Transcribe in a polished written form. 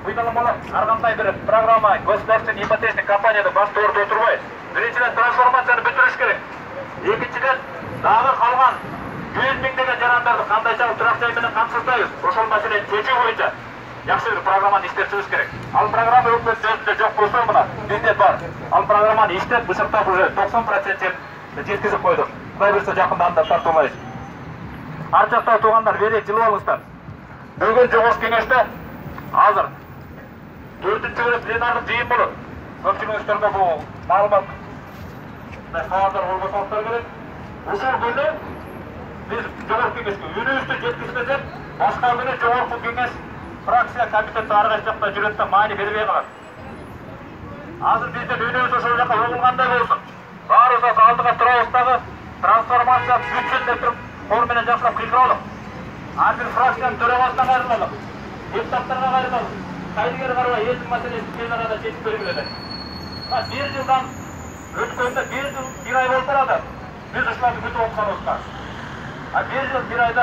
Бұйдалымалы арғандай бір программа государственный ипотечный компанияда басты орды отырбай. Біріншіден трансформацияны бітіріш керек. Екіншіден дағы қалған 100 мыңдеген жарандарды қандайша тұрақ жайменен қамсыздайыз. Ошол мәселені шешу бойынша жақсы бір программаны істетсеңіз керек. Ал программа өкімет жөнінде жоқ болса мына бізде бар. Ал программаны істеп, бұшықтап уже 90% жеткізіп қойдық. Құдай берсе жақында андап тартылмайыз. Ар жақтағы туғандар берек жылы болыңыздар. Бүгін жоғарғы кеңесте азыр 4-ші пленарлық жиын болады. Көпшілігіңіздерге бұл мағлұмат хабардар болмасаңыздар керек. Ошол күні біз жоғарғы кеңеске үнімізді жеткізбесек, басқа күні жоғарғы кеңес фракция комитеті арғы жақта жүретін маңы бермей қалады. Азыр бізден үніміз ошол жаққа оғылғандай болсын. Бар осасы алдыға тұрауыстағы трансформация бүтсін деп тұрып, қолменен жақсылап қиқыралып. Әрбір фракцияның төрағасынан қайырылалық, депутаттарға қайырылалық, кайдыгер қаруға елдің мәселесі пленарада жетіп белгіледі. Bir жылдан өткенде 1 жыл 1 ай болып барады. Біз ушуларды күтіп отқан осқа. 1 жыл 1 айда